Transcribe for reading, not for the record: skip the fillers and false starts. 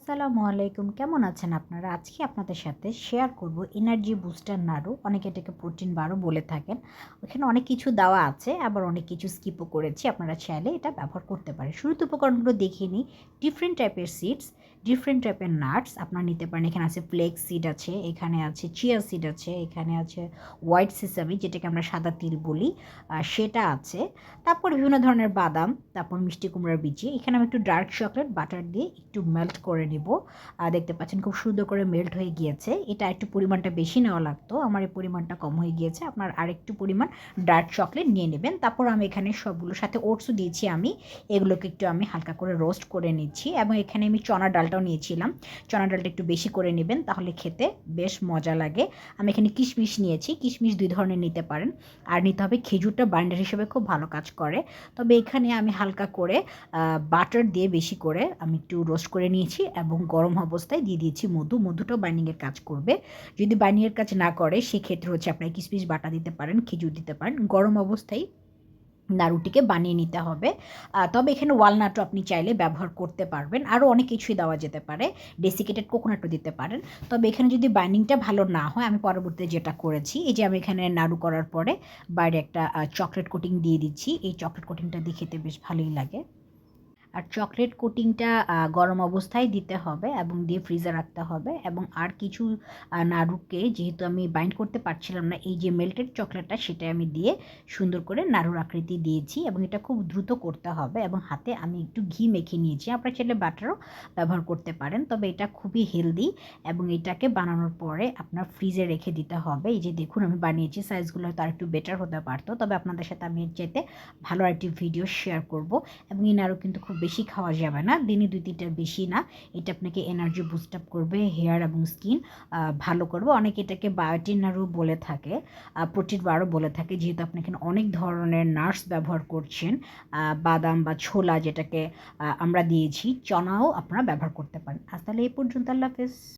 আসসালামু আলাইকুম, কেমন আছেন আপনারা? আজকে আপনাদের সাথে শেয়ার করব এনার্জি বুস্টার নাড়ু। অনেকে এটাকে প্রোটিন বারও বলে থাকেন। ওখানে অনেক কিছু দেওয়া আছে, আবার অনেক কিছু স্কিপও করেছি। আপনারা চাইলে এটা ব্যবহার করতে পারেন। শুরুতে উপকরণগুলো দেখিয়ে নিই। ডিফারেন্ট টাইপের সিডস, ডিফারেন্ট টাইপের নাটস আপনারা নিতে পারেন। এখানে আছে ফ্লেক্স সিড আছে, এখানে আছে চিয়া সিড আছে, এখানে আছে হোয়াইট সেসামি যেটাকে আমরা সাদা তিল বলি, সেটা আছে। তারপর বিভিন্ন ধরনের বাদাম, তারপর মিষ্টি কুমড়ার বিচি। এখানে আমি একটু ডার্ক চকলেট বাটার দিয়ে একটু মেল্ট করে নিব। দেখতে পাচ্ছেন খুব সুন্দর করে মেল্ট হয়ে গিয়েছে। এটা একটু পরিমাণটা বেশি নেওয়া লাগতো, আমার এই পরিমাণটা কম হয়ে গিয়েছে। আপনার আরেকটু পরিমাণ ডার্ক চকলেট নিয়ে নেবেন। তারপর আমি এখানে সবগুলোর সাথে ওটসও দিয়েছি আমি। এগুলোকে একটু আমি হালকা করে রোস্ট করে নিচ্ছি, এবং এখানে আমি চনা ডালটাও নিয়েছিলাম। চনা ডালটা একটু বেশি করে নেবেন, তাহলে খেতে বেশ মজা লাগে। আমি এখানে কিশমিশ নিয়েছি। কিশমিশ 2 ধরনের নিতে পারেন। আর নিতে হবে খেজুরটা, বাইন্ডার হিসেবে খুব ভালো কাজ করে। তবে এখানে আমি হালকা করে বাটার দিয়ে বেশি করে আমি একটু রোস্ট করে নিয়েছি, এবং গরম অবস্থায় দিয়ে দিয়েছি মধু। মধুটাও বাইন্ডিংয়ের কাজ করবে। যদি বাইন্ডিংয়ের কাজ না করে সেক্ষেত্রে হচ্ছে আপনার কিশমিশ বাটা দিতে পারেন, খেজুর দিতে পারেন। গরম অবস্থায় নাড়ুটিকে বানিয়ে নিতে হবে। তবে এখানে ওয়ালনাটও আপনি চাইলে ব্যবহার করতে পারবেন। আরও অনেক কিছুই দেওয়া যেতে পারে। ডেসিকেটেড কোকোনাটও দিতে পারেন। তবে এখানে যদি বাইন্ডিংটা ভালো না হয়, আমি পরবর্তীতে যেটা করেছি, এই যে আমি এখানে নাড়ু করার পরে বাইরে একটা চকলেট কোটিং দিয়ে দিচ্ছি। এই চকলেট কোটিংটা দিয়ে খেতে বেশ ভালোই লাগে। আর চকলেট কোটিংটা গরম অবস্থায় দিতে হবে এবং দিয়ে ফ্রিজে রাখতে হবে। এবং আর কিছু নাড়ুকে যেহেতু আমি বাইন্ড করতে পারছিলাম না, এই যে মেল্টেড চকলেটটা সেটা আমি দিয়ে সুন্দর করে নাড়ুর আকৃতি দিয়েছি, এবং এটা খুব দ্রুত করতে হবে। এবং হাতে আমি একটু ঘি মেখে নিয়েছি। আপনারা চাইলে বাটারও ব্যবহার করতে পারেন, তবে এটা খুবই হেলদি। এবং এটাকে বানানোর পরে আপনার ফ্রিজে রেখে দিতে হবে। এই যে দেখুন আমি বানিয়েছি, সাইজগুলো হয়তো আর একটু বেটার হতে পারতো, তবে আপনাদের সাথে আমি এর চাইতে ভালো একটি ভিডিও শেয়ার করব। এবং এই নাড়ু কিন্তু খুব বেশি খাওয়া যাবে না, দিনে 2-3টার বেশি না। এটা আপনাকে এনার্জি বুস্ট আপ করবে, হেয়ার এবং স্কিন ভালো করবে। অনেকে এটাকে বায়োটিন নাড়ু বলে থাকে, প্রোটিন বারও বলে থাকে, যেহেতু আপনি এখানে অনেক ধরনের নাটস ব্যবহার করছেন। বাদাম বা ছোলা যেটাকে আমরা দিয়েছি, চনাও আপনারা ব্যবহার করতে পারেন। আজ তাহলে এই পর্যন্ত, আল্লাহ হাফেজ।